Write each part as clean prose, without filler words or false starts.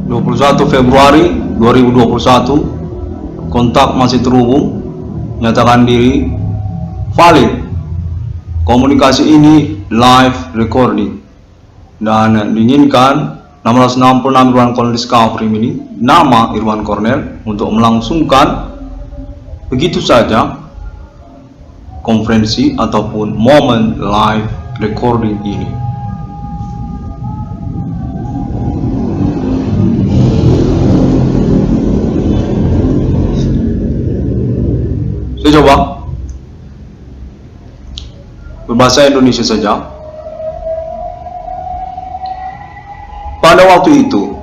21 Februari 2021, kontak masih terhubung, nyatakan diri valid. Komunikasi ini live recording dan diinginkan 1666 Irwan Cornel Discovery ini, nama Irwan Cornel, untuk melangsungkan begitu saja konferensi ataupun momen live recording ini. Saya coba berbahasa Indonesia saja. Pada waktu itu,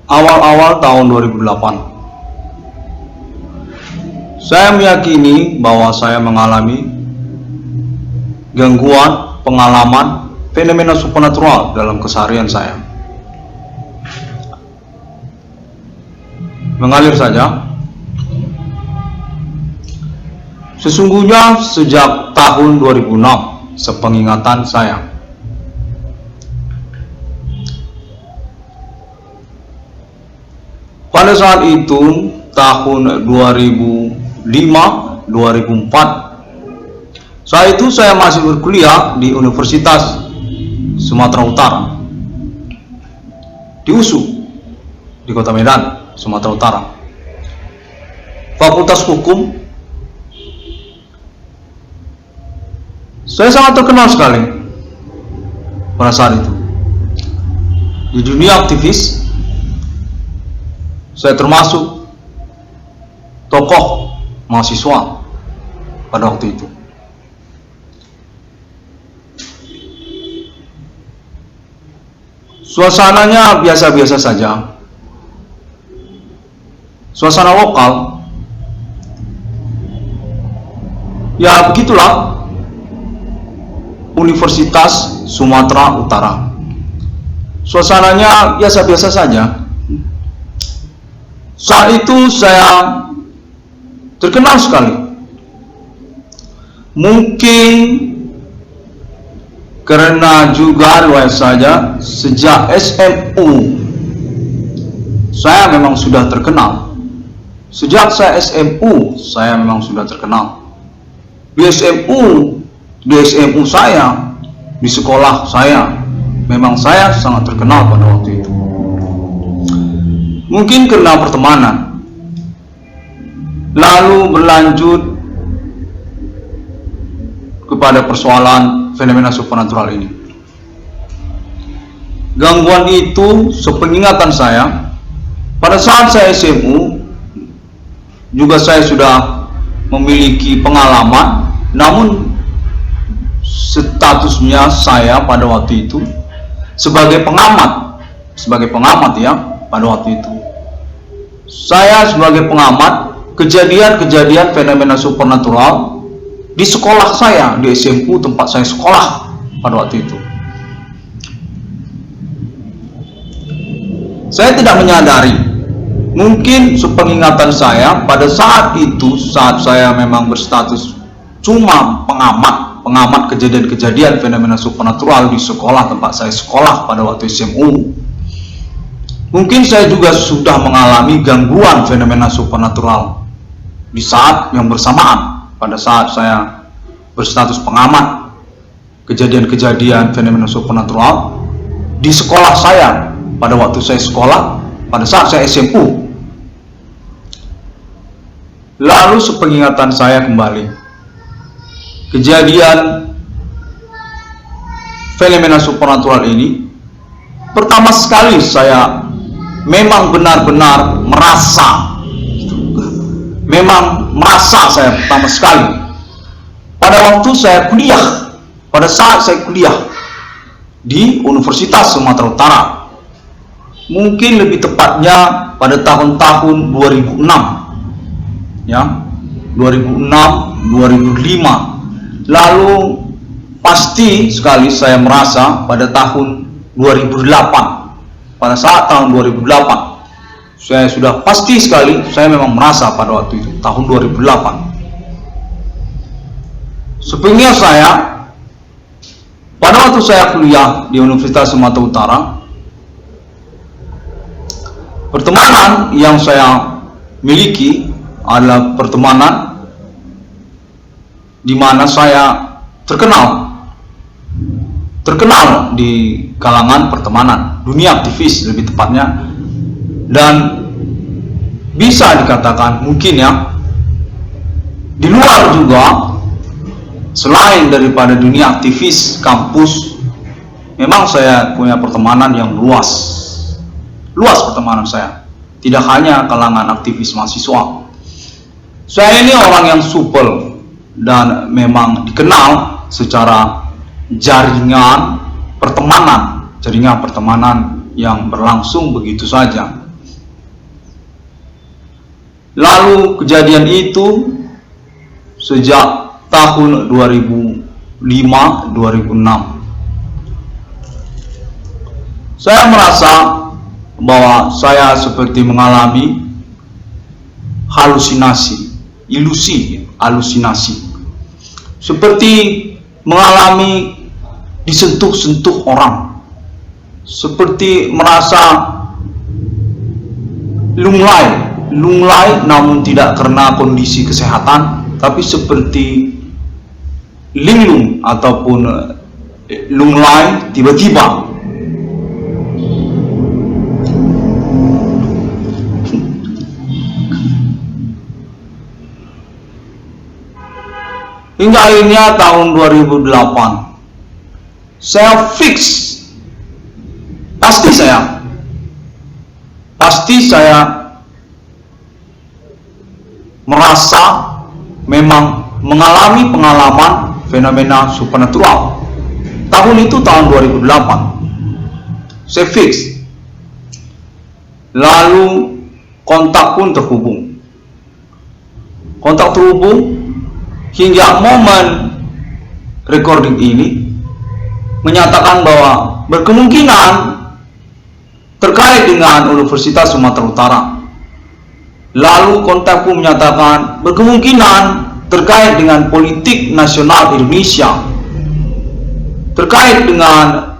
awal-awal tahun 2008, saya meyakini bahwa saya mengalami gangguan, pengalaman, fenomena supernatural dalam keseharian saya. Mengalir saja. Sesungguhnya sejak tahun 2006, sepengingatan saya, pada saat itu tahun 2005-2004, saat itu saya masih berkuliah di Universitas Sumatera Utara, di USU, di Kota Medan, Sumatera Utara, Fakultas Hukum. Saya sangat terkenal sekali pada saat itu di dunia aktivis. Saya termasuk tokoh mahasiswa pada waktu itu. Suasananya biasa-biasa saja, suasana lokal. Ya begitulah Universitas Sumatera Utara. Suasananya biasa-biasa saja. Saat itu saya terkenal sekali. Mungkin karena juga riwayat saja, sejak SMU saya memang sudah terkenal. Sejak saya SMU saya memang sudah terkenal. Di SMU saya, di sekolah saya, memang saya sangat terkenal pada waktu itu. Mungkin karena pertemanan, lalu berlanjut kepada persoalan fenomena supernatural ini. Gangguan itu sepengingatan saya, pada saat saya SMU, juga saya sudah memiliki pengalaman, namun statusnya saya pada waktu itu sebagai pengamat ya. Pada waktu itu saya sebagai pengamat kejadian-kejadian fenomena supernatural di sekolah saya, di SMU tempat saya sekolah pada waktu itu. Saya tidak menyadari, mungkin sepengingatan saya pada saat itu, saat saya memang berstatus cuma pengamat kejadian-kejadian fenomena supernatural di sekolah tempat saya sekolah pada waktu SMU. Mungkin saya juga sudah mengalami gangguan fenomena supernatural di saat yang bersamaan, pada saat saya berstatus pengamat kejadian-kejadian fenomena supernatural di sekolah saya pada waktu saya sekolah, pada saat saya SMU. Lalu sepengingatan saya kembali, kejadian fenomena supernatural ini, pertama sekali saya memang benar-benar merasa, saya pertama sekali pada waktu saya kuliah, pada saat saya kuliah di Universitas Sumatera Utara. Mungkin lebih tepatnya pada tahun-tahun 2006 ya, 2006, 2005. Lalu pasti sekali saya merasa pada tahun 2008, pada saat tahun 2008 saya sudah pasti sekali, saya memang merasa pada waktu itu tahun 2008. Sebenarnya saya pada waktu saya kuliah di Universitas Sumatera Utara, Pertemanan yang saya miliki adalah pertemanan di mana saya terkenal di kalangan pertemanan, dunia aktivis lebih tepatnya, dan bisa dikatakan mungkin ya, di luar juga selain daripada dunia aktivis kampus, memang saya punya pertemanan yang luas pertemanan saya, tidak hanya kalangan aktivis mahasiswa. Saya ini orang yang supel dan memang dikenal secara jaringan pertemanan yang berlangsung begitu saja. Lalu kejadian itu sejak tahun 2005-2006 saya merasa bahwa saya seperti mengalami halusinasi, seperti mengalami disentuh-sentuh orang, seperti merasa lunglai namun tidak karena kondisi kesehatan, tapi seperti linglung ataupun lunglai tiba-tiba. Hingga akhirnya tahun 2008 saya fix, pasti saya merasa memang mengalami pengalaman fenomena supernatural. Tahun itu tahun 2008 saya fix. Lalu kontak pun terhubung hingga momen recording ini menyatakan bahwa berkemungkinan terkait dengan Universitas Sumatera Utara. Lalu kontak pun menyatakan berkemungkinan terkait dengan politik nasional Indonesia, terkait dengan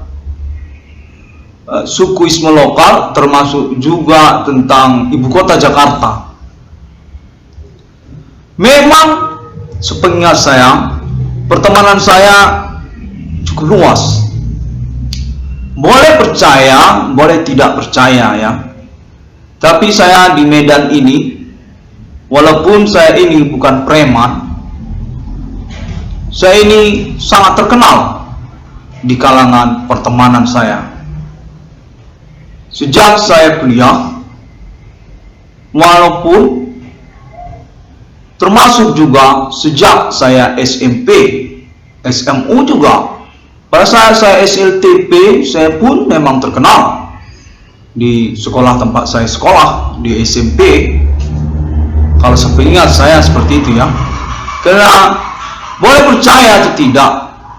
sukuisme lokal, termasuk juga tentang ibu kota Jakarta. Memang sepingat saya, pertemanan saya cukup luas. Boleh percaya, boleh tidak percaya ya. Tapi saya di Medan ini, walaupun saya ini bukan preman, saya ini sangat terkenal di kalangan pertemanan saya. Sejak saya kuliah, walaupun termasuk juga sejak saya SMP, SMU juga. Pada saat saya SLTP, saya pun memang terkenal di sekolah tempat saya sekolah, di SMP. Kalau sepingat saya seperti itu ya. Karena boleh percaya atau tidak,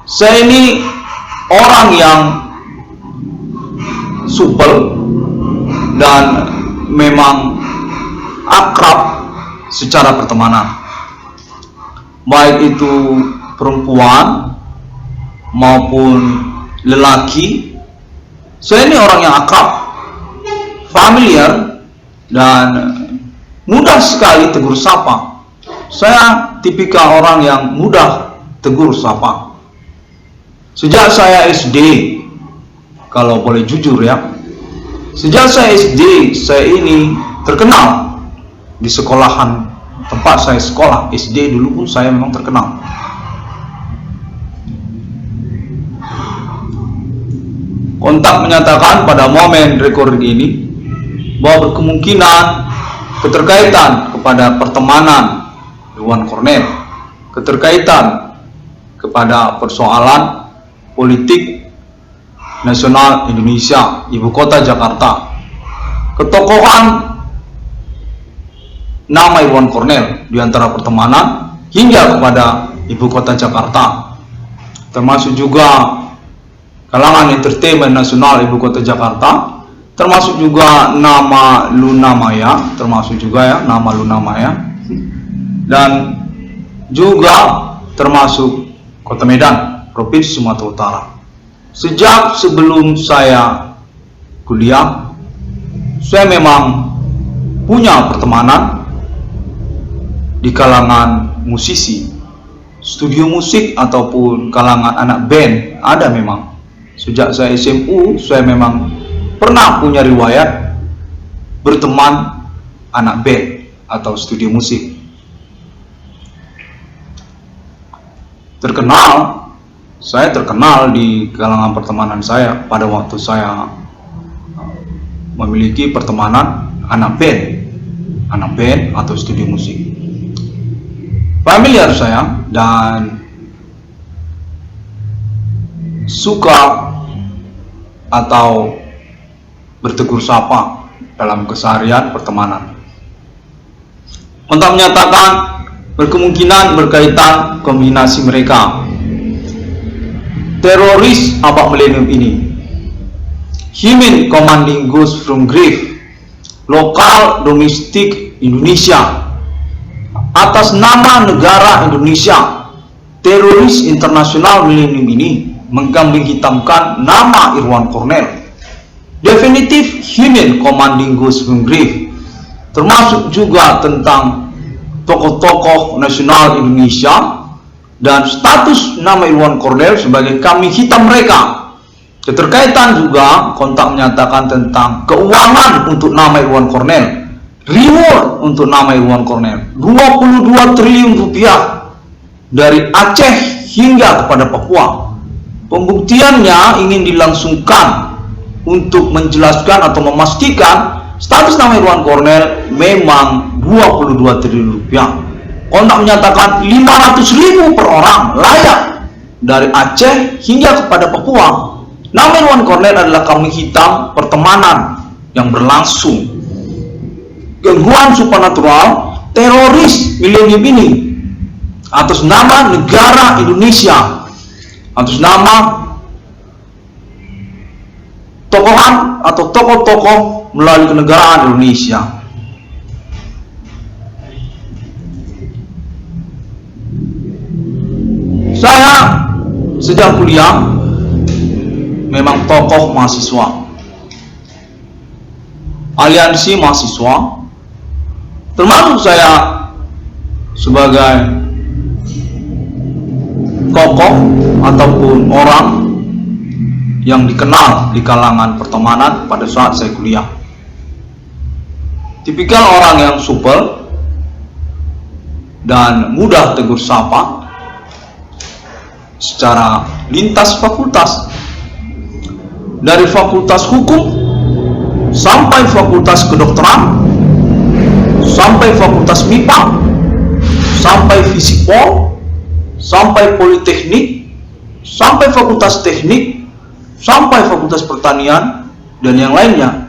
saya ini orang yang supel dan memang akrab secara pertemanan, baik itu perempuan maupun lelaki. Saya ini orang yang akrab, familiar, dan mudah sekali tegur sapa. Saya tipikal orang yang mudah tegur sapa. Sejak saya SD, kalau boleh jujur ya, sejak saya SD, saya ini terkenal di sekolahan tempat saya sekolah. SD dulu pun saya memang terkenal. Kontak menyatakan pada momen recording ini bahwa berkemungkinan keterkaitan kepada pertemanan Iwan Cornel, keterkaitan kepada persoalan politik nasional Indonesia, ibu kota Jakarta, ketokohan nama Iwan Cornel di antara pertemanan hingga kepada ibu kota Jakarta, termasuk juga kalangan entertainment nasional ibu kota Jakarta, termasuk juga nama Luna Maya, dan juga termasuk kota Medan, provinsi Sumatera Utara. Sejak sebelum saya kuliah, saya memang punya pertemanan di kalangan musisi, studio musik ataupun kalangan anak band. Ada memang. Sejak saya SMU, saya memang pernah punya riwayat berteman anak band atau studio musik. Saya terkenal di kalangan pertemanan saya pada waktu saya memiliki pertemanan anak band atau studio musik. Familiar saya dan suka atau bertegur sapa dalam keseharian pertemanan. Untuk menyatakan berkemungkinan berkaitan kombinasi mereka. Teroris abad milenium ini. Human commanding ghost from grave. Lokal domestik Indonesia. Atas nama negara Indonesia, teroris internasional milenium ini mengkambing hitamkan nama Irwan Cornell. Definitif human commanding ghost from grave. Termasuk juga tentang tokoh-tokoh nasional Indonesia dan status nama Irwan Cornell sebagai kambing hitam mereka. Keterkaitan juga kontak menyatakan tentang keuangan untuk nama Irwan Cornell, reward untuk nama Irwan Cornell, 22 triliun rupiah dari Aceh hingga kepada Papua. Pembuktiannya ingin dilangsungkan untuk menjelaskan atau memastikan status nama Irwan Cornell memang 22 triliun rupiah. Kontak menyatakan 500.000 per orang layak dari Aceh hingga kepada Papua. Nama Irwan Cornell adalah kambing hitam pertemanan yang berlangsung. Gangguan supernatural teroris milenium ini atas nama negara Indonesia, atas nama tokohan atau tokoh-tokoh melalui kenegaraan Indonesia. Saya sejak kuliah memang tokoh mahasiswa, aliansi mahasiswa, termasuk saya sebagai tokoh ataupun orang yang dikenal di kalangan pertemanan pada saat saya kuliah. Tipikal orang yang supel dan mudah tegur sapa secara lintas fakultas, dari fakultas hukum sampai fakultas kedokteran, sampai fakultas MIPA, sampai Fisikpol, sampai politeknik, sampai fakultas teknik, sampai fakultas pertanian dan yang lainnya.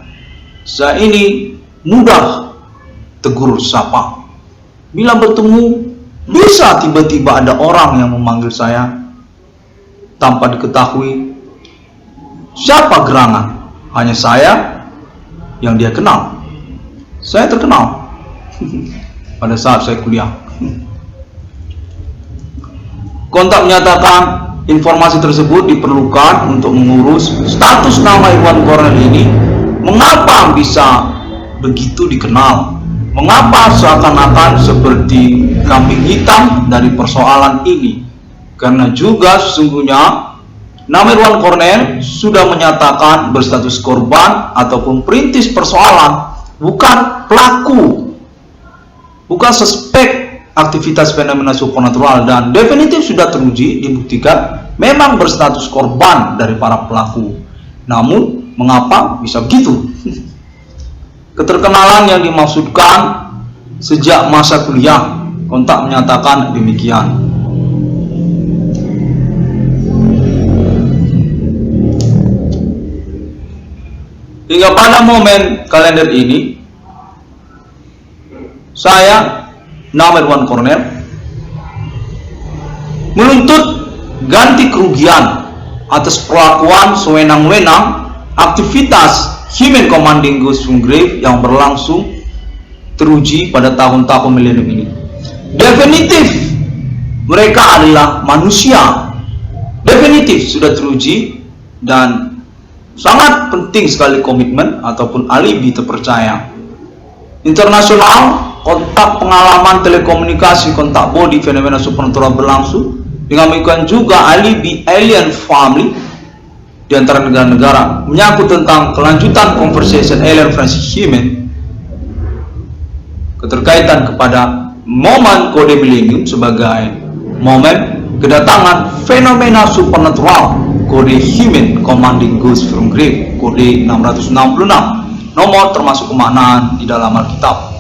Saya ini mudah tegur sapa. Bila bertemu, bisa tiba-tiba ada orang yang memanggil saya tanpa diketahui siapa gerangan. Hanya saya yang dia kenal. Saya terkenal pada saat saya kuliah. Kontak menyatakan informasi tersebut diperlukan untuk mengurus status nama Irwan Cornell ini. Mengapa bisa begitu dikenal? Mengapa seakan-akan seperti kambing hitam dari persoalan ini? Karena juga sesungguhnya nama Irwan Cornell sudah menyatakan berstatus korban ataupun perintis persoalan, bukan pelaku, bukan suspek aktivitas fenomena supernatural, dan definitif sudah teruji, dibuktikan memang berstatus korban dari para pelaku. Namun mengapa bisa begitu? Keterkenalan yang dimaksudkan sejak masa kuliah, kontak menyatakan demikian. Hingga pada momen kalender ini, saya, nama Irwan Cornell, menuntut ganti kerugian atas perlakuan sewenang-wenang aktivitas human commanding ghost from grave yang berlangsung teruji pada tahun-tahun milenium ini. Definitif mereka adalah manusia. Definitif sudah teruji dan sangat penting sekali komitmen ataupun alibi terpercaya. internasional, kontak pengalaman telekomunikasi, kontak body, fenomena supernatural berlangsung. Demikian juga alibi alien family di antara negara-negara, menyangkut tentang kelanjutan conversation alien versus human, keterkaitan kepada momen kode milenium sebagai momen kedatangan fenomena supernatural kode human commanding ghost from grave, kode 666, nomor termasuk kemaknaan di dalam Alkitab.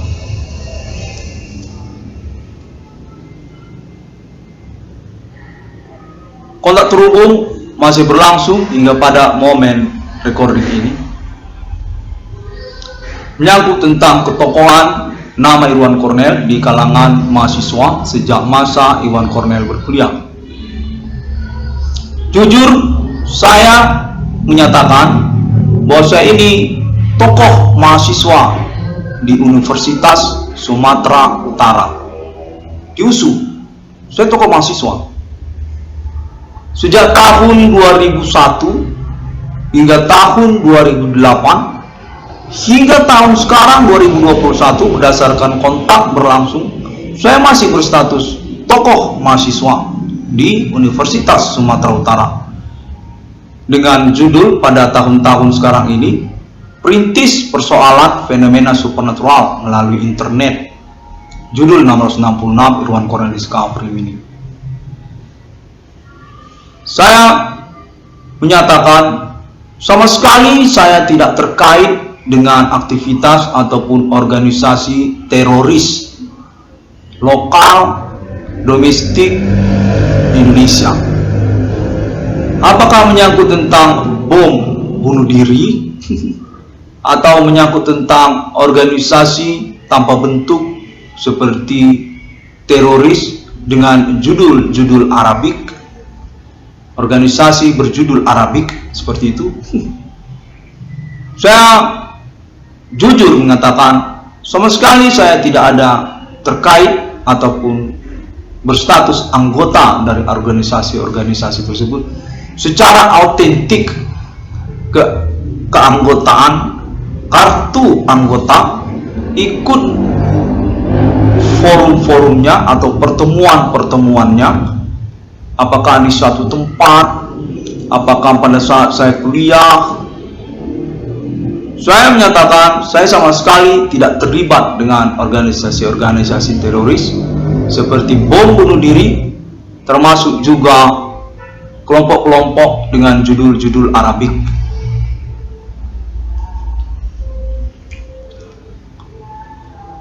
Kontak terhubung masih berlangsung hingga pada momen recording ini, menyangkut tentang ketokohan nama Irwan Cornell di kalangan mahasiswa sejak masa Irwan Cornell berkuliah. Jujur, saya menyatakan bahwa saya ini tokoh mahasiswa di Universitas Sumatera Utara, di USU. Saya tokoh mahasiswa sejak tahun 2001 hingga tahun 2008 hingga tahun sekarang 2021. Berdasarkan kontak berlangsung, saya masih berstatus tokoh mahasiswa di Universitas Sumatera Utara dengan judul pada tahun-tahun sekarang ini, Perintis Persoalan Fenomena Supernatural Melalui Internet, judul 666 Irwan Cornell Discovery ini. Saya menyatakan sama sekali saya tidak terkait dengan aktivitas ataupun organisasi teroris lokal domestik Indonesia. Apakah menyangkut tentang bom bunuh diri atau menyangkut tentang organisasi tanpa bentuk seperti teroris dengan judul-judul Arabik, organisasi berjudul Arabik seperti itu. Saya jujur mengatakan sama sekali saya tidak ada terkait ataupun berstatus anggota dari organisasi-organisasi tersebut secara autentik. Keanggotaan, kartu anggota, ikut forum-forumnya atau pertemuan-pertemuannya, apakah di suatu tempat, apakah pada saat saya kuliah. Saya menyatakan saya sama sekali tidak terlibat dengan organisasi-organisasi teroris seperti bom bunuh diri, termasuk juga kelompok-kelompok dengan judul-judul Arabik.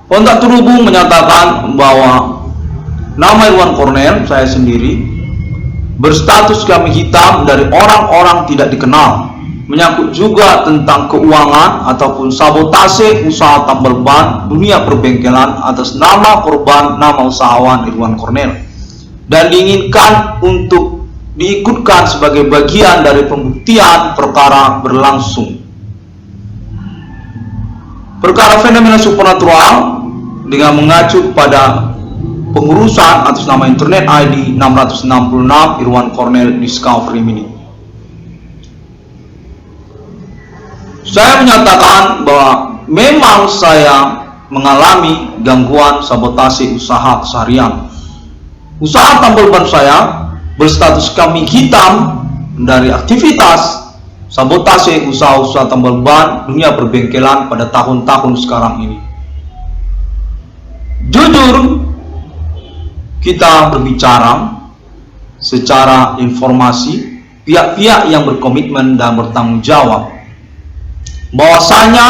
Kontak terhubung menyatakan bahwa nama Irwan Cornell, saya sendiri, berstatus kambing hitam dari orang-orang tidak dikenal, menyangkut juga tentang keuangan ataupun sabotase usaha tambal ban dunia perbengkelan atas nama korban, nama usahawan Irwan Cornell, dan diinginkan untuk diikutkan sebagai bagian dari pembuktian perkara berlangsung. Perkara fenomena supernatural dengan mengacu pada pengurusan atas nama internet ID 666 Irwan Cornell Discovery Mini. Saya menyatakan bahwa memang saya mengalami gangguan sabotase usaha keseharian. Usaha tambal ban saya berstatus kambing hitam dari aktivitas sabotase usaha-usaha tambal ban dunia perbengkelan pada tahun-tahun sekarang ini. Jujur, kita berbicara secara informasi, pihak-pihak yang berkomitmen dan bertanggung jawab, bahwasanya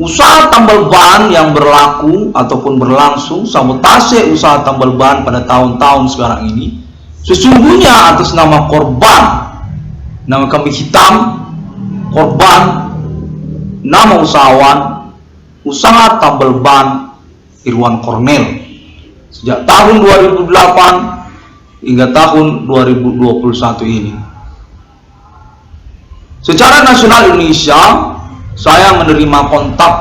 usaha tambal ban yang berlaku ataupun berlangsung, sabotase usaha tambal ban pada tahun-tahun sekarang ini, sesungguhnya atas nama korban, nama kambing hitam, korban, nama usahawan, usaha tambal ban Irwan Cornell sejak tahun 2008 hingga tahun 2021 ini. Secara nasional Indonesia, saya menerima kontak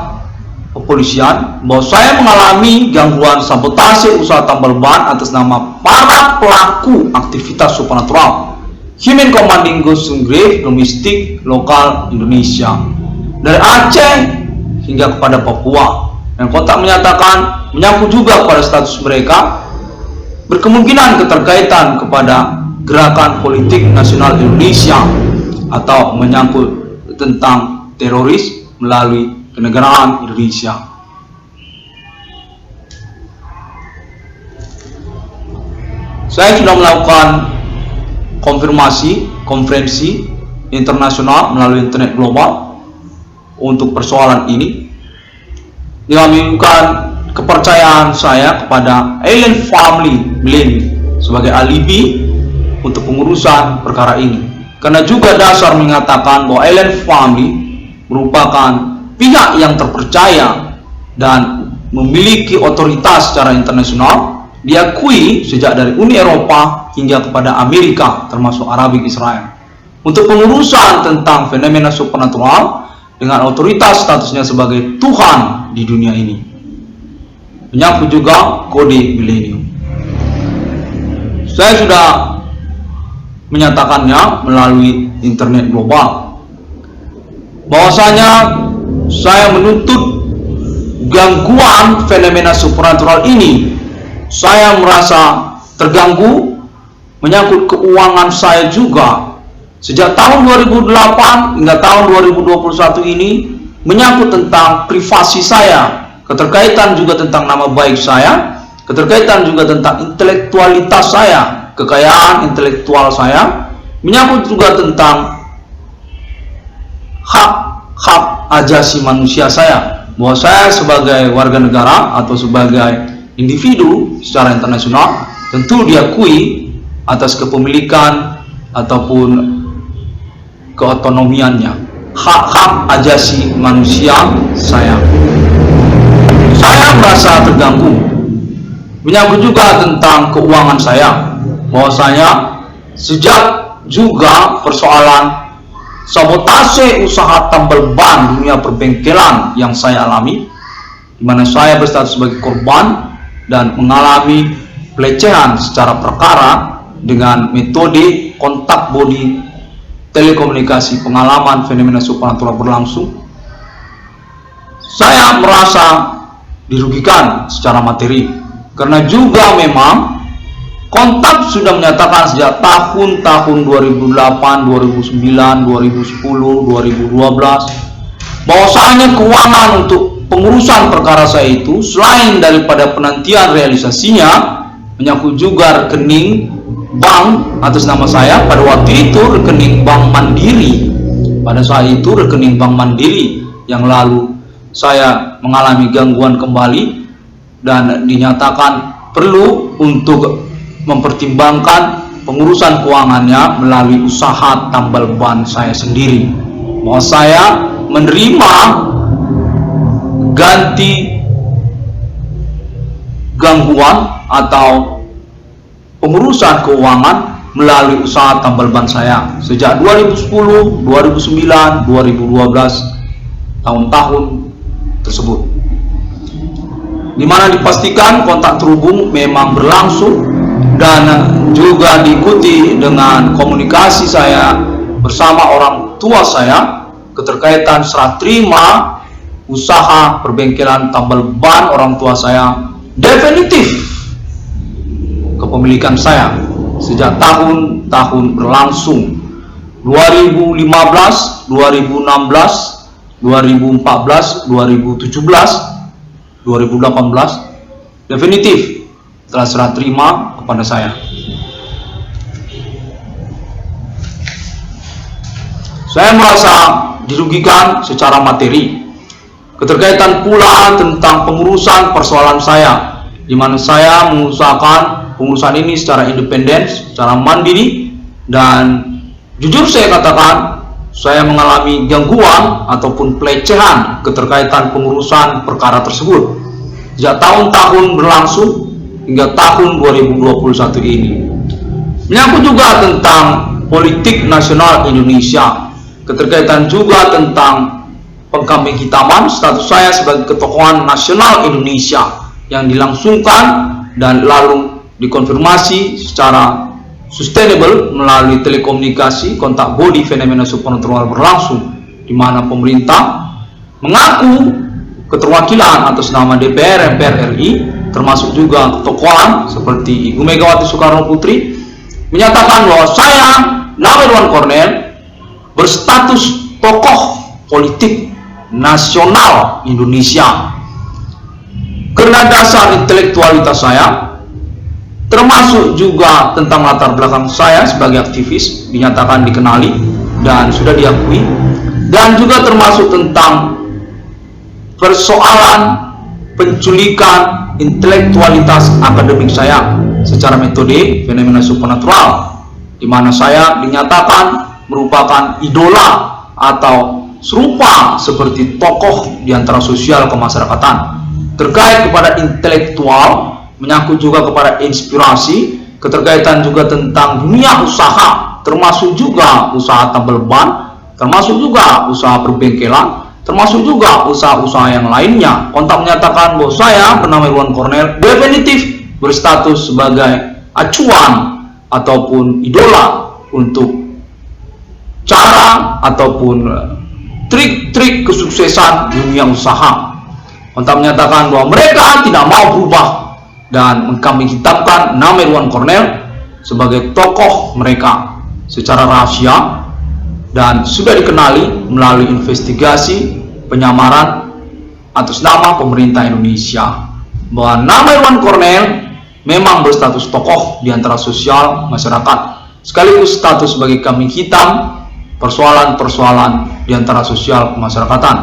kepolisian bahwa saya mengalami gangguan sabotase usaha tambal ban atas nama para pelaku aktivitas supernatural Human Commanding Ghost Grave domestik lokal Indonesia, dari Aceh hingga kepada Papua Dan kontak menyatakan menyangkut juga pada status mereka berkemungkinan keterkaitan kepada gerakan politik nasional Indonesia atau menyangkut tentang teroris melalui kenegaraan Indonesia. Saya sudah melakukan konferensi internasional melalui internet global untuk persoalan ini, dengan menunjukkan kepercayaan saya kepada alien family millennium sebagai alibi untuk pengurusan perkara ini. Karena juga dasar mengatakan bahwa alien family merupakan pihak yang terpercaya dan memiliki otoritas secara internasional, diakui sejak dari Uni Eropa hingga kepada Amerika termasuk Arabic Israel, untuk pengurusan tentang fenomena supernatural dengan otoritas statusnya sebagai Tuhan di dunia ini, menyangkut juga kode milenium. Saya sudah menyatakannya melalui internet global bahwasanya saya menuntut gangguan fenomena supernatural ini. Saya merasa terganggu menyangkut keuangan saya juga. Sejak tahun 2008 hingga tahun 2021 ini menyangkut tentang privasi saya, keterkaitan juga tentang nama baik saya, keterkaitan juga tentang intelektualitas saya, kekayaan intelektual saya, menyangkut juga tentang hak ajasi manusia saya, bahwa saya sebagai warga negara atau sebagai individu secara internasional tentu diakui atas kepemilikan ataupun keotonomiannya, hak ajasi manusia saya. Saya merasa terganggu menyangkut juga tentang keuangan saya, bahwasanya sejak juga persoalan sabotase usaha tambal ban dunia perbengkelan yang saya alami, di mana saya berstatus sebagai korban dan mengalami pelecehan secara perkara dengan metode kontak body telekomunikasi, pengalaman fenomena supernatural berlangsung. Saya merasa dirugikan secara materi, karena juga memang kontak sudah menyatakan sejak tahun 2008, 2009, 2010, 2012 bahwasanya keuangan untuk pengurusan perkara saya itu selain daripada penantian realisasinya menyangkut juga rekening bank atas nama saya. Pada waktu itu rekening bank Mandiri, pada saat itu rekening bank Mandiri yang lalu saya mengalami gangguan kembali dan dinyatakan perlu untuk mempertimbangkan pengurusan keuangannya melalui usaha tambal ban saya sendiri, bahwa saya menerima ganti gangguan atau pengurusan keuangan melalui usaha tambal ban saya sejak 2010, 2009, 2012 tahun-tahun tersebut, di mana dipastikan kontak terhubung memang berlangsung dan juga diikuti dengan komunikasi saya bersama orang tua saya, keterkaitan serah terima usaha perbengkelan tambal ban orang tua saya definitif kepemilikan saya sejak tahun-tahun berlangsung 2015, 2016, 2014, 2017, 2018 definitif telah serah terima kepada saya. Saya merasa dirugikan secara materi. Keterkaitan pula tentang pengurusan persoalan saya, di mana saya mengusahakan pengurusan ini secara independen, secara mandiri, dan jujur saya katakan saya mengalami gangguan ataupun pelecehan keterkaitan pengurusan perkara tersebut sejak tahun-tahun berlangsung hingga tahun 2021 ini. Menyangkut juga tentang politik nasional Indonesia, keterkaitan juga tentang pengkambing hitaman status saya sebagai ketokohan nasional Indonesia yang dilangsungkan dan lalu dikonfirmasi secara sustainable melalui telekomunikasi kontak body fenomena supernatural berlangsung, di mana pemerintah mengaku keterwakilan atas nama DPR MPR RI, termasuk juga tokohan seperti Ibu Megawati Soekarno Putri, menyatakan bahwa saya, nama Irwan Cornel, berstatus tokoh politik nasional Indonesia karena dasar intelektualitas saya, termasuk juga tentang latar belakang saya sebagai aktivis, dinyatakan dikenali dan sudah diakui, dan juga termasuk tentang persoalan penculikan intelektualitas akademik saya secara metode fenomena supernatural, di mana saya dinyatakan merupakan idola atau serupa seperti tokoh di antara sosial kemasyarakatan terkait kepada intelektual, menyangkut juga kepada inspirasi, keterkaitan juga tentang dunia usaha, termasuk juga usaha tambal ban, termasuk juga usaha perbengkelan, termasuk juga usaha-usaha yang lainnya. Kontak menyatakan bahwa saya bernama Irwan Cornel definitif berstatus sebagai acuan ataupun idola untuk cara ataupun trik-trik kesuksesan dunia usaha. Kontak menyatakan bahwa mereka tidak mau berubah dan kami hitamkan nama Irwan Cornel sebagai tokoh mereka secara rahasia dan sudah dikenali melalui investigasi penyamaran atas nama pemerintah Indonesia, bahwa nama Irwan Cornel memang berstatus tokoh di antara sosial masyarakat, sekaligus status sebagai kambing hitam persoalan-persoalan di antara sosial kemasyarakatan,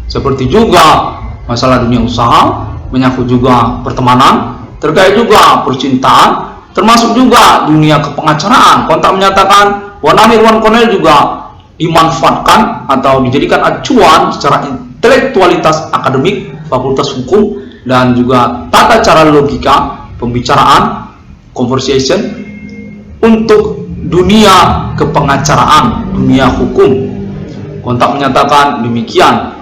seperti juga masalah dunia usaha, menyangkut juga pertemanan, terkait juga percintaan, termasuk juga dunia kepengacaraan. Kontak menyatakan bahwa nama Irwan Cornel juga dimanfaatkan atau dijadikan acuan secara intelektualitas akademik, fakultas hukum, dan juga tata cara logika pembicaraan, conversation, untuk dunia kepengacaraan, dunia hukum. Kontak menyatakan demikian.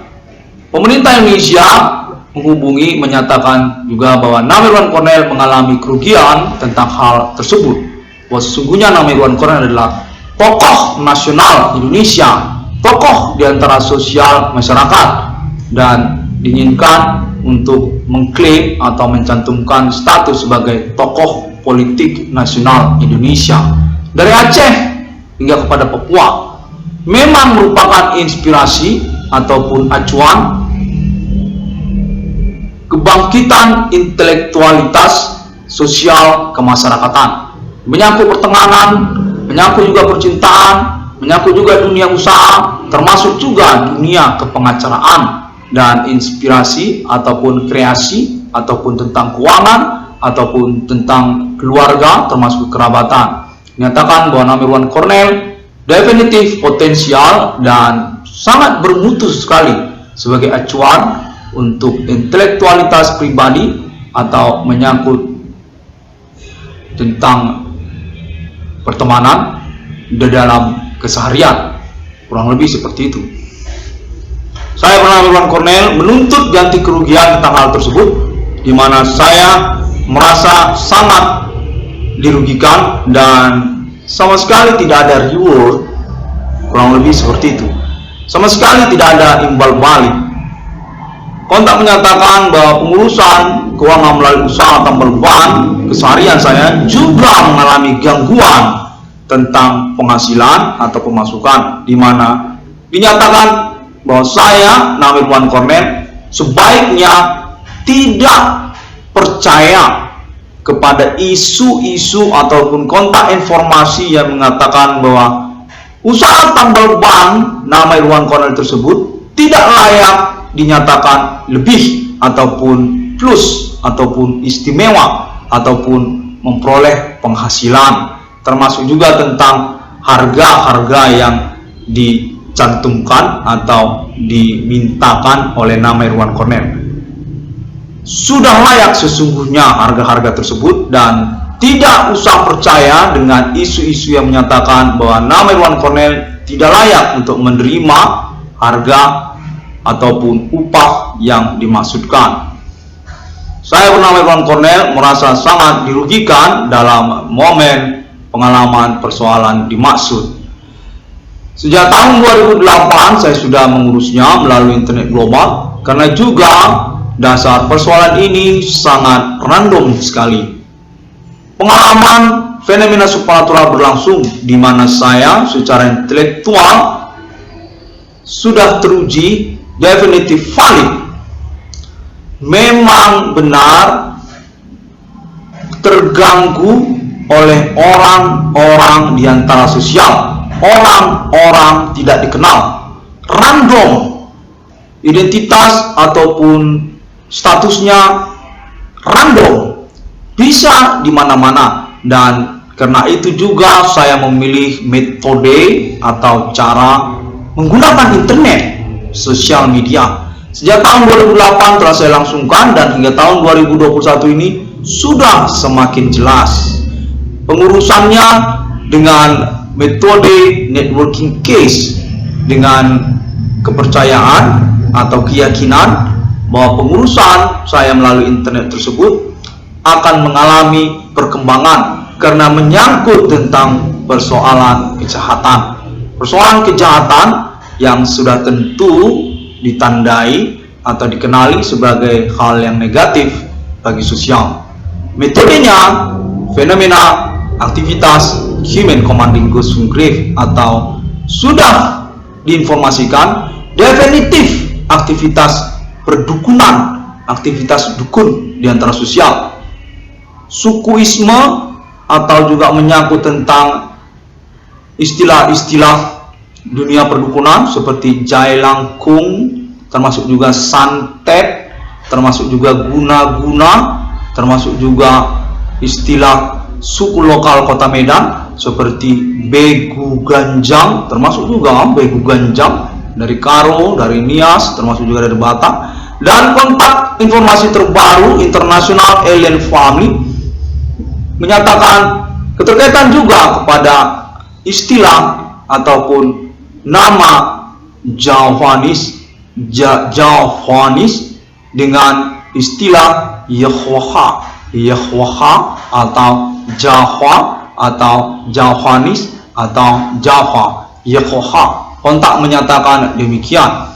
Pemerintah Indonesia menghubungi menyatakan juga bahwa nama Irwan Cornel mengalami kerugian tentang hal tersebut, bahwa sesungguhnya nama Irwan Cornel adalah tokoh nasional Indonesia, tokoh di antara sosial masyarakat, dan diinginkan untuk mengklaim atau mencantumkan status sebagai tokoh politik nasional Indonesia dari Aceh hingga kepada Papua. Memang merupakan inspirasi ataupun acuan kebangkitan intelektualitas sosial kemasyarakatan, menyangkut pertemanan, menyangkut juga percintaan, menyangkut juga dunia usaha, termasuk juga dunia kepengacaraan, dan inspirasi ataupun kreasi ataupun tentang keuangan ataupun tentang keluarga termasuk kerabatan. Menyatakan bahwa nama Irwan Cornel definitif potensial dan sangat bermutu sekali sebagai acuan untuk intelektualitas pribadi atau menyangkut tentang pertemanan di dalam keseharian, kurang lebih seperti itu. Saya bernama Irwan Cornel menuntut ganti kerugian tentang hal tersebut, di mana saya merasa sangat dirugikan dan sama sekali tidak ada reward, kurang lebih seperti itu. Sama sekali tidak ada imbal balik. Kontak menyatakan bahwa pengurusan keuangan melalui usaha tambal ban keseharian saya juga mengalami gangguan tentang penghasilan atau pemasukan, di mana dinyatakan bahwa saya, nama Irwan Cornel, sebaiknya tidak percaya kepada isu-isu ataupun kontak informasi yang mengatakan bahwa usaha tambal ban nama Irwan Cornel tersebut tidak layak dinyatakan lebih ataupun plus ataupun istimewa ataupun memperoleh penghasilan, termasuk juga tentang harga-harga yang dicantumkan atau dimintakan oleh nama Irwan Cornel. Sudah layak sesungguhnya harga-harga tersebut, dan tidak usah percaya dengan isu-isu yang menyatakan bahwa nama Irwan Cornel tidak layak untuk menerima harga ataupun upah yang dimaksudkan. Saya bernama Irwan Cornel merasa sangat dirugikan dalam momen pengalaman persoalan dimaksud. Sejak tahun 2008 saya sudah mengurusnya melalui internet global, Karena juga dasar persoalan ini sangat random sekali. Pengalaman fenomena supranatural berlangsung di mana saya secara intelektual sudah teruji, definitif valid, memang benar terganggu oleh orang-orang di antara sosial, orang-orang tidak dikenal, random, identitas ataupun statusnya random, bisa di mana-mana. Dan karena itu juga saya memilih metode atau cara menggunakan internet, sosial media. Sejak tahun 2008 telah saya langsungkan, dan hingga tahun 2021 ini sudah semakin jelas pengurusannya dengan metode networking case, dengan kepercayaan atau keyakinan bahwa pengurusan saya melalui internet tersebut akan mengalami perkembangan karena menyangkut tentang persoalan kejahatan. Persoalan kejahatan yang sudah tentu ditandai atau dikenali sebagai hal yang negatif bagi sosial. Metodenya fenomena aktivitas human commanding goods from grave, atau sudah diinformasikan definitif aktivitas perdukunan, aktivitas dukun di antara sosial. Sukuisme atau juga menyangkut tentang istilah-istilah dunia perdukunan seperti Jai Langkung, termasuk juga santet, termasuk juga guna-guna, termasuk juga istilah suku lokal Kota Medan seperti Begu Ganjang, termasuk juga Begu Ganjang dari Karo, dari Nias, termasuk juga dari Batak. Dan kontak informasi terbaru internasional Alien Family menyatakan keterkaitan juga kepada istilah ataupun nama Javanis dengan istilah Yahweh atau Java atau Javanis atau Java Yahweh. Kontak menyatakan demikian.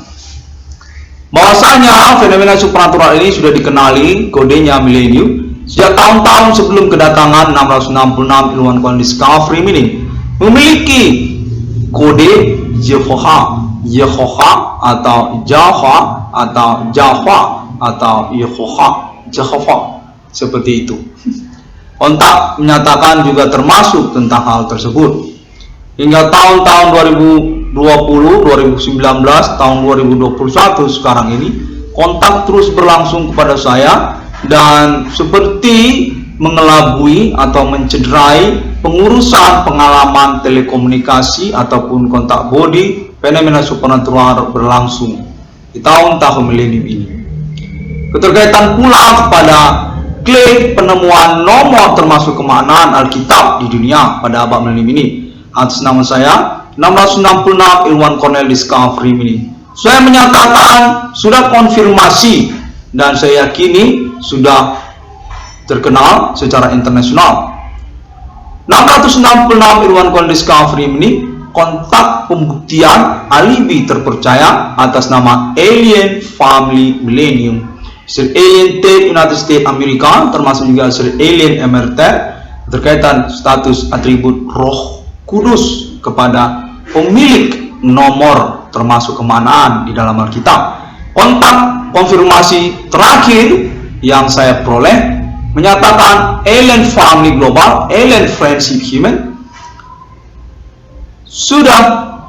Bahwasanya fenomena supranatural ini sudah dikenali kodenya milenium sejak tahun-tahun sebelum kedatangan 666 ilmuwan kuantum discovery meaning, memiliki kode Yahweh atau Java atau Java atau Yahweh seperti itu. Kontak menyatakan juga termasuk tentang hal tersebut. Hingga tahun-tahun 2020, 2019, tahun 2021 sekarang ini, kontak terus berlangsung kepada saya dan seperti mengelabui atau mencederai pengurusan pengalaman telekomunikasi ataupun kontak body fenomena supernatural berlangsung di tahun-tahun milenium ini. Keterkaitan pula kepada klaim penemuan nomor termasuk kemaknaan Alkitab di dunia pada abad milenium ini. Atas nama saya 666 ilmuwan Cornell Discovery ini, saya menyatakan sudah konfirmasi dan saya yakini sudah terkenal secara internasional. 666 ilmuwan Cornell Discovery ini kontak pembuktian alibi terpercaya atas nama Alien Family Millennium, Sir Alien Tate United States Amerika, termasuk juga Sir Alien MRT, terkaitan status atribut Roh Kudus kepada pemilik nomor termasuk kemaknaan di dalam Alkitab. Kontak konfirmasi terakhir yang saya peroleh menyatakan Alien Family Global, Alien Friendship Human sudah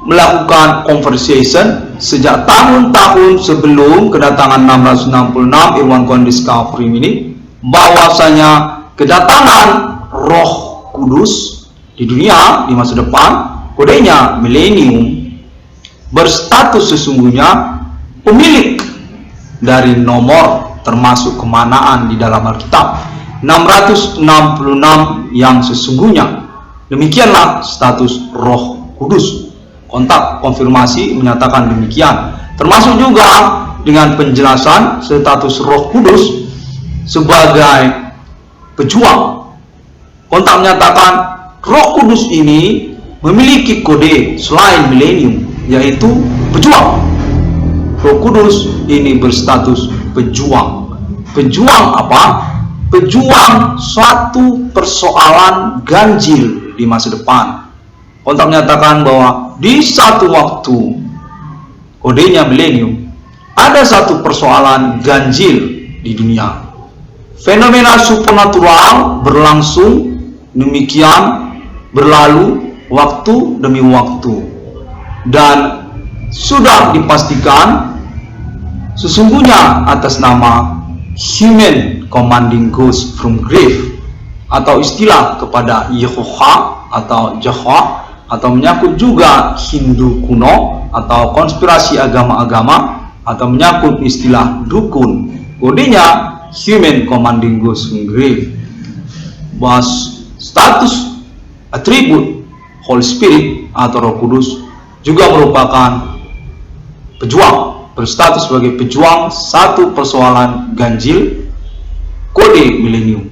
melakukan conversation sejak tahun-tahun sebelum kedatangan 666 ilmuwan kuantum discovery ini, bahwasanya kedatangan Roh Kudus di dunia di masa depan, kodenya milenium, berstatus sesungguhnya pemilik dari nomor termasuk kemaknaan di dalam Alkitab 666 yang sesungguhnya. Demikianlah status Roh Kudus. Kontak konfirmasi menyatakan demikian, termasuk juga dengan penjelasan status Roh Kudus sebagai pejuang. Kontak menyatakan Roh Kudus ini memiliki kode selain milenium, yaitu pejuang. Roh Kudus ini berstatus pejuang. Pejuang apa? Pejuang suatu persoalan ganjil di masa depan. Kontak menyatakan bahwa di satu waktu, kodenya milenium, ada satu persoalan ganjil di dunia. Fenomena supernatural berlangsung demikian, berlalu waktu demi waktu, dan sudah dipastikan sesungguhnya atas nama Human Commanding Ghost from Grave, atau istilah kepada Yehovah atau Yahweh, atau menyangkut juga Hindu kuno atau konspirasi agama-agama, atau menyangkut istilah dukun, kodenya Human Commanding Ghost from Grave. Bahas status atribut Holy Spirit atau Roh Kudus juga merupakan pejuang, berstatus sebagai pejuang satu persoalan ganjil, kode milenium.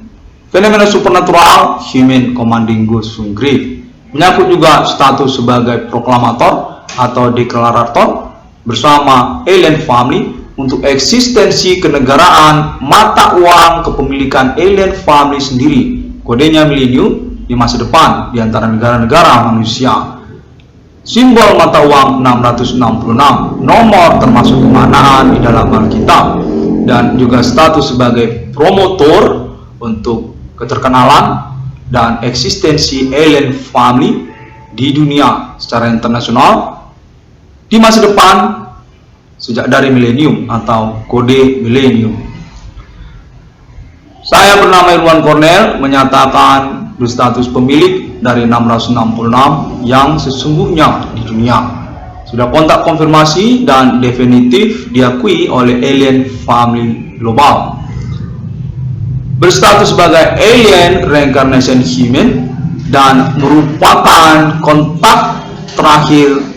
Fenomena supernatural Human Commanding Ghost from Grave menyangkut juga status sebagai proklamator atau deklarator bersama alien family untuk eksistensi kenegaraan mata uang kepemilikan alien family sendiri, kodenya milenium di masa depan di antara negara-negara manusia. Simbol mata uang 666, nomor termasuk kemaknaan di dalam Alkitab, dan juga status sebagai promotor untuk keterkenalan dan eksistensi alien family di dunia secara internasional di masa depan sejak dari milenium atau kode milenium. Saya bernama Irwan Cornel menyatakan berstatus pemilik dari 666 yang sesungguhnya di dunia. Sudah kontak konfirmasi dan definitif diakui oleh alien family global. Berstatus sebagai alien reincarnation human dan merupakan kontak terakhir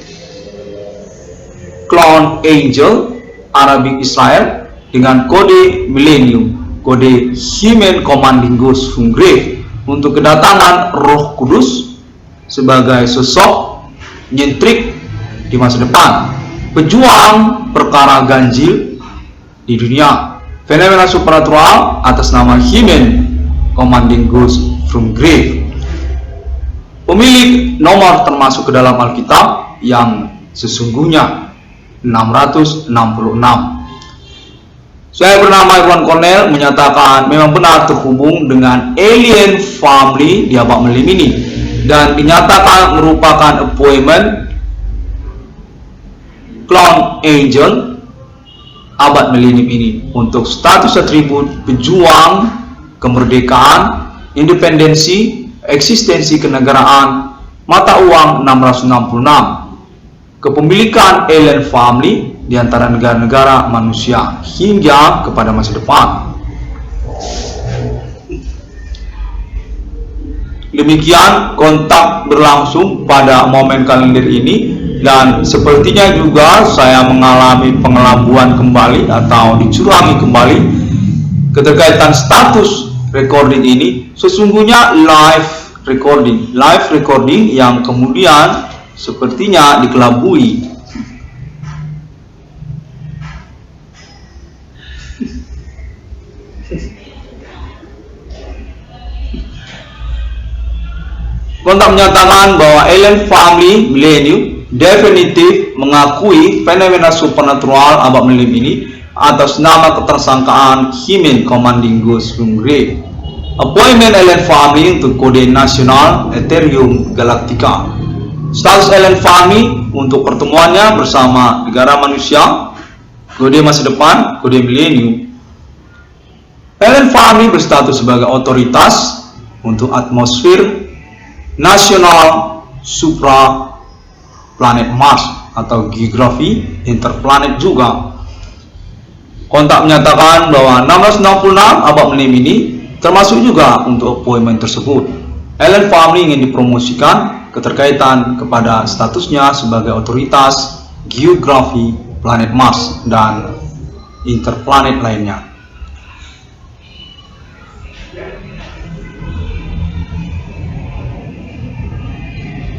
Clone Angel Arabic Israel dengan kode milenium, kode Human Commanding Ghost from Grave, untuk kedatangan Roh Kudus sebagai sosok nyentrik di masa depan, pejuang perkara ganjil di dunia. Fenomena supernatural atas nama Human Commanding Ghost from Grave. Pemilik nomor termasuk ke dalam Alkitab yang sesungguhnya 666. Saya bernama Irwan Cornel menyatakan memang benar terhubung dengan alien family di abad melim ini, dan dinyatakan merupakan appointment Clone Angel abad milenium ini untuk status atribut pejuang kemerdekaan, independensi, eksistensi kenegaraan, mata uang 666, kepemilikan alien family di antara negara-negara manusia hingga kepada masa depan. Demikian kontak berlangsung pada momen kalender ini, dan sepertinya juga saya mengalami pengelabuan kembali atau dicurangi kembali keterkaitan status recording ini. Sesungguhnya live recording yang kemudian sepertinya dikelabui. Kontak menyatakan bahwa alien family milenium definitif mengakui fenomena supernatural abad milenium ini atas nama ketersangkaan Human Commanding Ghost from Grave. Appointment alien family untuk kode nasional Ethereum Galactica. Status alien family untuk pertemuannya bersama negara manusia, kode masa depan, kode milenium. Alien family berstatus sebagai otoritas untuk atmosfer nasional supra planet Mars atau geografi interplanet juga. Kontak menyatakan bahwa 666 abad milenium ini termasuk juga untuk appointment tersebut. Alien family ingin dipromosikan keterkaitan kepada statusnya sebagai otoritas geografi planet Mars dan interplanet lainnya.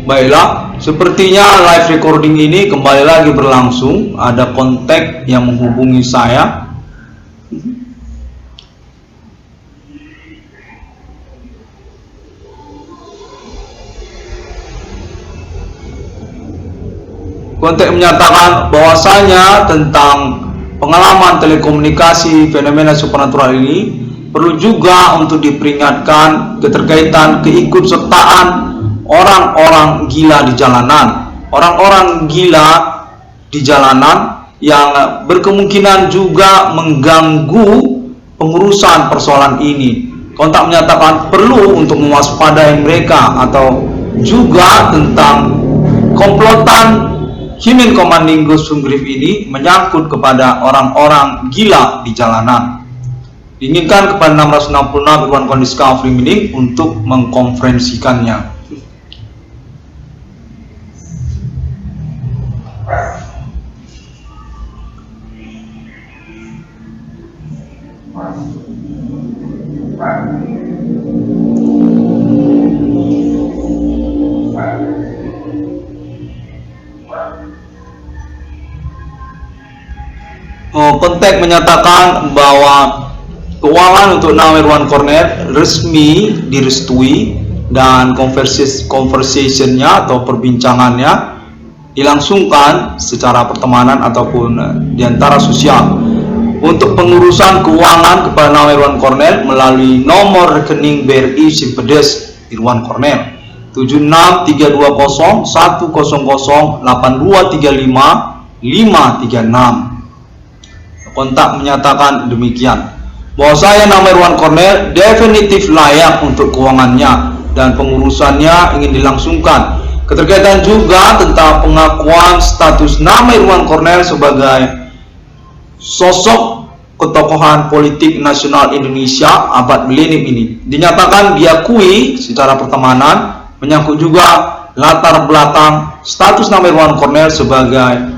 Baiklah, sepertinya live recording ini kembali lagi berlangsung. Ada kontak yang menghubungi saya. Kontak menyatakan bahwasanya tentang pengalaman telekomunikasi fenomena supernatural ini perlu juga untuk diperingatkan keterkaitan keikutsertaan orang-orang gila di jalanan. Orang-orang gila di jalanan yang berkemungkinan juga mengganggu pengurusan persoalan ini. Kontak menyatakan perlu untuk mewaspadai mereka, atau juga tentang komplotan Human Commanding Ghost from Grief ini menyangkut kepada orang-orang gila di jalanan. Diinginkan kepada 666 Irwan Cornel Discovery Meaning untuk mengkonferensikannya. Kontak menyatakan bahwa keuangan untuk nama Irwan Cornel resmi direstui dan conversationnya atau perbincangannya dilangsungkan secara pertemanan ataupun di antara sosial. Untuk pengurusan keuangan kepada nama Irwan Cornel melalui nomor rekening BRI Simpedes Irwan Cornel 76320 100 8235 536. Kontak menyatakan demikian, bahwa saya nama Irwan Cornel definitif layak untuk keuangannya dan pengurusannya ingin dilangsungkan. Keterkaitan juga tentang pengakuan status nama Irwan Cornel sebagai sosok ketokohan politik nasional Indonesia abad milenium ini dinyatakan diakui secara pertemanan, menyangkut juga latar belakang status nama Irwan Cornel sebagai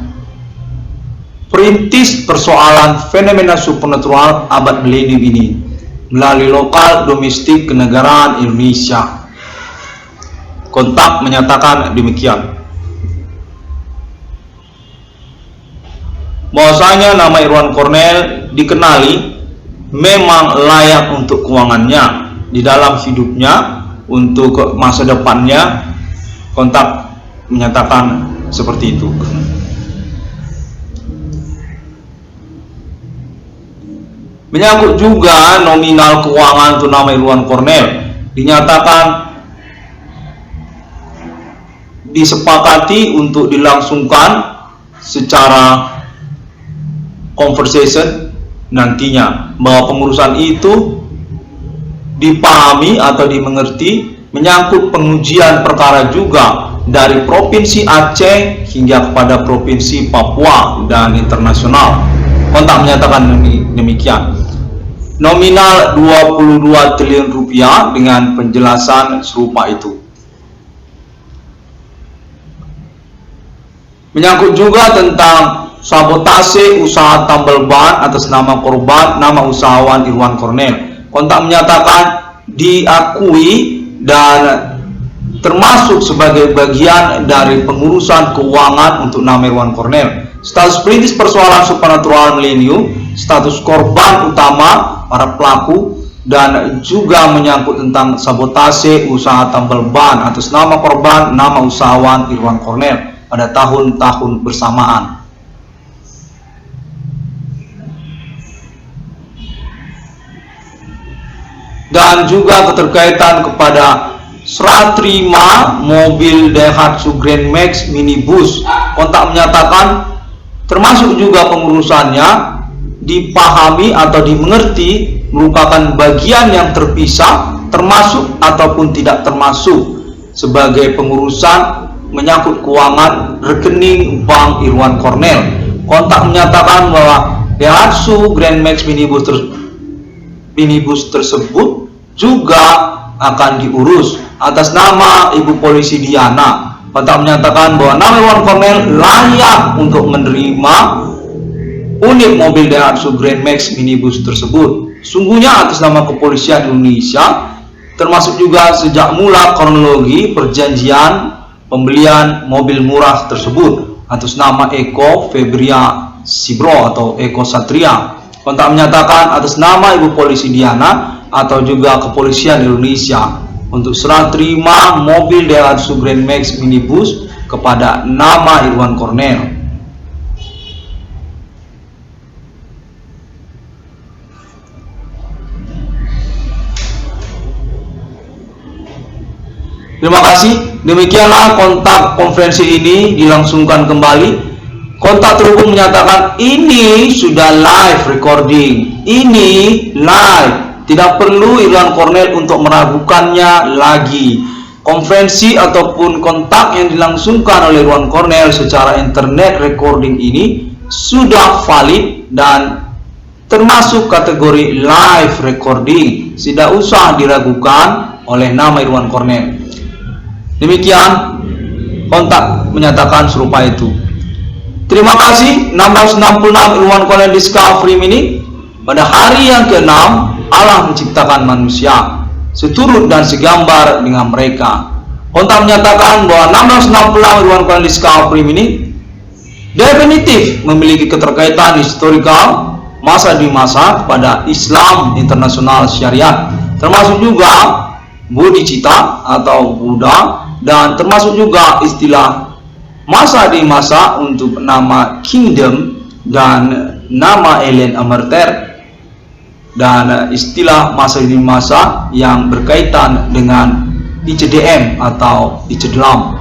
perintis persoalan fenomena supernatural abad milenium ini melalui lokal domestik kenegaraan Indonesia. Kontak menyatakan demikian, bahwasanya nama Irwan Cornel dikenali memang layak untuk keuangannya di dalam hidupnya untuk masa depannya. Kontak menyatakan seperti itu. Menyangkut juga nominal keuangan untuk nama Irwan Cornel dinyatakan disepakati untuk dilangsungkan secara conversation nantinya, bahwa pengurusan itu dipahami atau dimengerti menyangkut pengujian perkara juga dari Provinsi Aceh hingga kepada Provinsi Papua dan internasional. Kontak menyatakan demikian. Nominal 22 triliun rupiah dengan penjelasan serupa itu. Menyangkut juga tentang sabotase usaha tambal ban atas nama korban nama usahawan Irwan Cornel. Kontak menyatakan diakui dan termasuk sebagai bagian dari pengurusan keuangan untuk nama Irwan Cornel. Status perintis persoalan supernatural milenium, status korban utama para pelaku, dan juga menyangkut tentang sabotase usaha tambal ban atas nama korban nama usahawan Irwan Cornel pada tahun-tahun bersamaan. Dan juga keterkaitan kepada serah terima mobil Daihatsu Grand Max minibus. Kontak menyatakan termasuk juga pengurusannya dipahami atau dimengerti merupakan bagian yang terpisah, termasuk ataupun tidak termasuk sebagai pengurusan menyangkut keuangan rekening Bank Irwan Cornel. Kontak menyatakan bahwa Daihatsu Grand Max minibus tersebut juga akan diurus atas nama Ibu Polisi Diana. Kontak menyatakan bahwa nama Irwan Cornel layak untuk menerima unit mobil Daihatsu Grand Max minibus tersebut. Sungguhnya atas nama Kepolisian Indonesia, termasuk juga sejak mula kronologi perjanjian pembelian mobil murah tersebut atas nama Eko Febria Sibro atau Eko Satria. Kontak menyatakan atas nama Ibu Polisi Diana atau juga Kepolisian Indonesia untuk serah terima mobil Daihatsu Grand Max minibus kepada nama Irwan Cornel. Terima kasih. Demikianlah kontak konferensi ini dilangsungkan kembali. Kontak terhubung menyatakan ini sudah live recording. Ini live. Tidak perlu Irwan Cornel untuk meragukannya lagi. Konferensi ataupun kontak yang dilangsungkan oleh Irwan Cornel secara internet recording ini sudah valid dan termasuk kategori live recording. Tidak usah diragukan oleh nama Irwan Cornel. Demikian kontak menyatakan serupa itu. Terima kasih. 666 Irwan Cornel Discovery Mini. Pada hari yang ke-6 Allah menciptakan manusia seturut dan segambar dengan mereka. Kontak menyatakan bahwa 666 Irwan Cornel Discovery Mini definitif memiliki keterkaitan historikal masa di masa pada Islam internasional syariat, termasuk juga bodhicitta atau Buddha, dan termasuk juga istilah masa di masa untuk nama kingdom dan nama alien amarter, dan istilah masa di masa yang berkaitan dengan ICDM atau ICDLAM.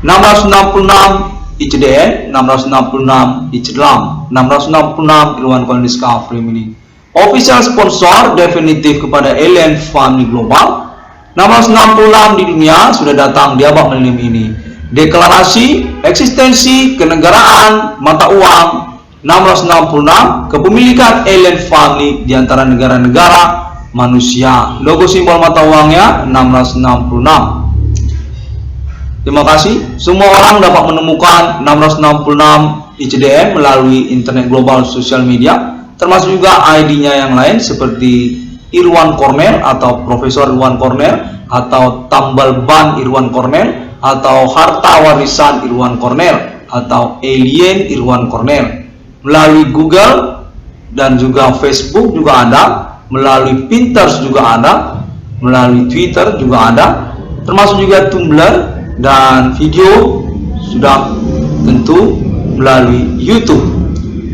666 ICDM, 666 ICDLAM, 666 Irwan Cornel Discovery Mini. Official sponsor definitif kepada Alien Family Global. 666 di dunia sudah datang di abad milenium ini. Deklarasi eksistensi kenegaraan mata uang 666 kepemilikan Alien Family di antara negara-negara manusia. Logo simbol mata uangnya 666. Terima kasih. Semua orang dapat menemukan 666 ICDM melalui internet global sosial media, termasuk juga ID-nya yang lain seperti Irwan Cornel atau Profesor Irwan Cornel atau tambal ban Irwan Cornel atau harta warisan Irwan Cornel atau alien Irwan Cornel. Melalui Google dan juga Facebook juga ada, melalui Pinterest juga ada, melalui Twitter juga ada, termasuk juga Tumblr, dan video sudah tentu melalui YouTube,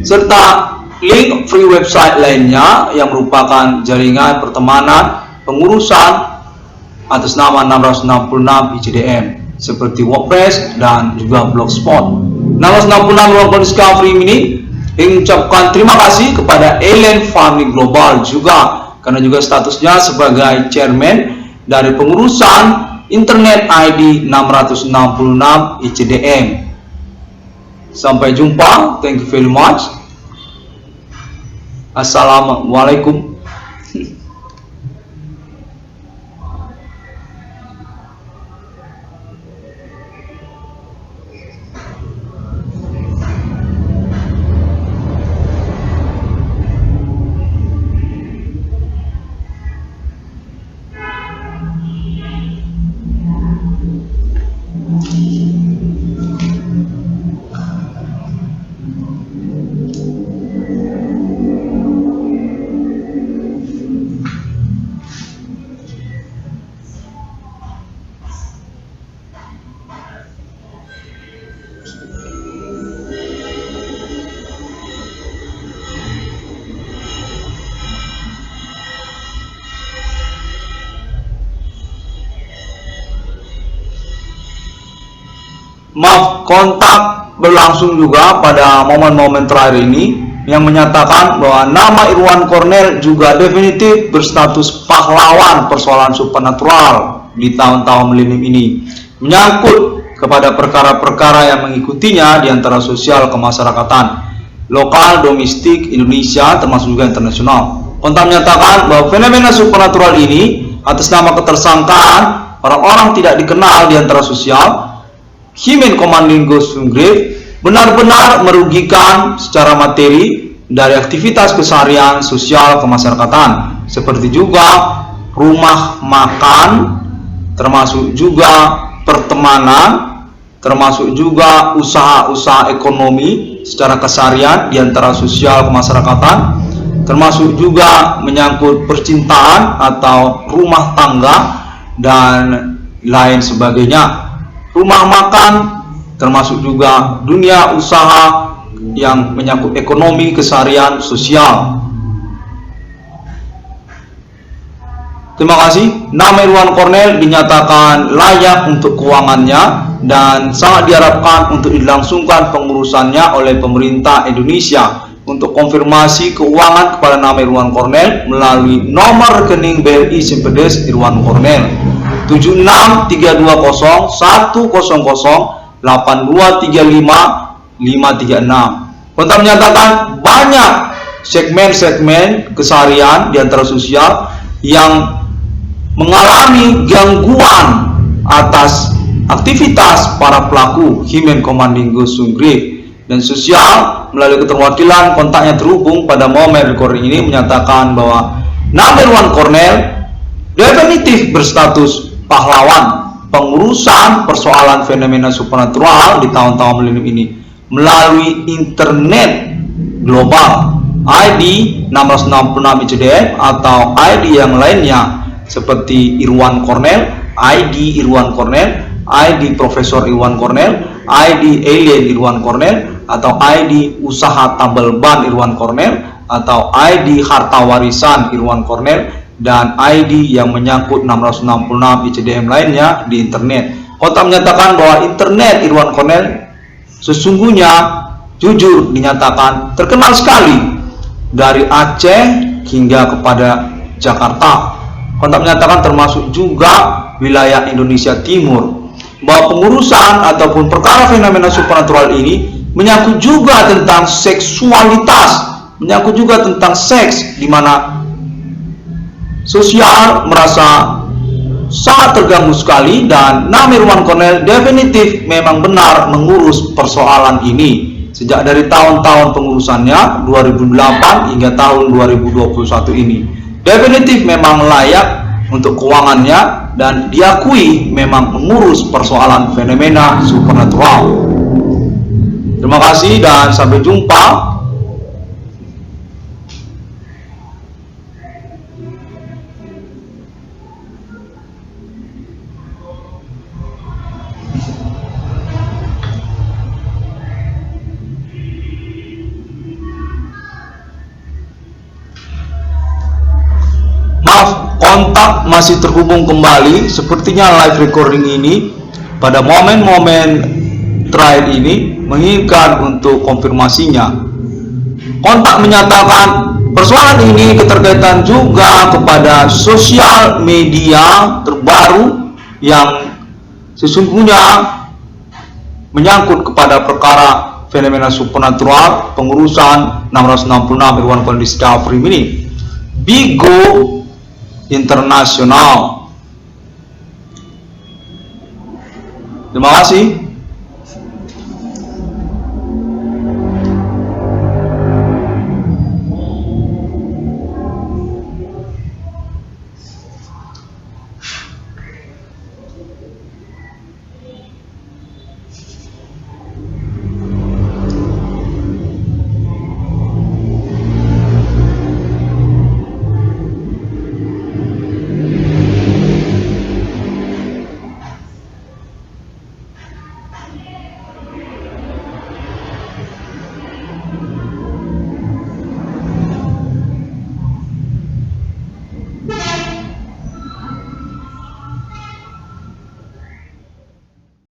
serta link free website lainnya yang merupakan jaringan pertemanan pengurusan atas nama 666 ICDM seperti WordPress dan juga Blogspot. 666 Irwan Cornel Discovery Mini ingin mengucapkan terima kasih kepada Alien Family Global juga, karena juga statusnya sebagai chairman dari pengurusan Internet ID 666 ICDM. Sampai jumpa. Thank you very much. Assalamualaikum. Maaf, kontak berlangsung juga pada momen-momen terakhir ini yang menyatakan bahwa nama Irwan Cornel juga definitif berstatus pahlawan persoalan supernatural di tahun-tahun milenium ini, menyangkut kepada perkara-perkara yang mengikutinya di antara sosial kemasyarakatan lokal, domestik, Indonesia, termasuk juga internasional. Kontak menyatakan bahwa fenomena supernatural ini atas nama ketersangkaan orang-orang tidak dikenal di antara sosial Human Commanding Ghost from Grave benar-benar merugikan secara materi dari aktivitas keseharian sosial kemasyarakatan, seperti juga rumah makan, termasuk juga pertemanan, termasuk juga usaha-usaha ekonomi secara keseharian di antara sosial kemasyarakatan, termasuk juga menyangkut percintaan atau rumah tangga dan lain sebagainya. Rumah makan, termasuk juga dunia usaha yang menyangkut ekonomi, keseharian, sosial. Terima kasih. Nama Irwan Cornel dinyatakan layak untuk keuangannya dan sangat diharapkan untuk dilangsungkan pengurusannya oleh pemerintah Indonesia. Untuk konfirmasi keuangan kepada nama Irwan Cornel melalui nomor rekening BRI Simpedes Irwan Cornel 76320108235536. Kontak menyatakan banyak segmen-segmen keseharian di antara sosial yang mengalami gangguan atas aktivitas para pelaku Himen Komandinggo Sunggrih, dan sosial melalui keterwakilan kontaknya terhubung pada momen recording ini menyatakan bahwa nama Irwan Cornel definitif berstatus pahlawan pengurusan persoalan fenomena supernatural di tahun-tahun milenium ini melalui internet global ID 666 ICDM atau ID yang lainnya seperti Irwan Cornel, ID Irwan Cornel, ID Profesor Irwan Cornel, ID Alien Irwan Cornel, atau ID Usaha Tambal Ban Irwan Cornel, atau ID Harta Warisan Irwan Cornel, dan ID yang menyangkut 666 ICDM lainnya di internet. Kontak menyatakan bahwa internet Irwan Cornel sesungguhnya jujur dinyatakan terkenal sekali dari Aceh hingga kepada Jakarta. Kontak menyatakan termasuk juga wilayah Indonesia Timur, bahwa pengurusan ataupun perkara fenomena supernatural ini menyangkut juga tentang seksualitas, menyangkut juga tentang seks, di mana sosial merasa sangat terganggu sekali, dan nama Irwan Cornel definitif memang benar mengurus persoalan ini sejak dari tahun-tahun pengurusannya 2008 hingga tahun 2021 ini. Definitif memang layak untuk keuangannya dan diakui memang mengurus persoalan fenomena supernatural. Terima kasih dan sampai jumpa. Maaf, kontak masih terhubung kembali. Sepertinya live recording ini pada momen-momen terakhir ini menginginkan untuk konfirmasinya. Kontak menyatakan persoalan ini keterkaitan juga kepada sosial media terbaru yang sesungguhnya menyangkut kepada perkara fenomena supernatural pengurusan 666 Irwan Cornel Discovery ini. Bigo Internasional. Terima kasih.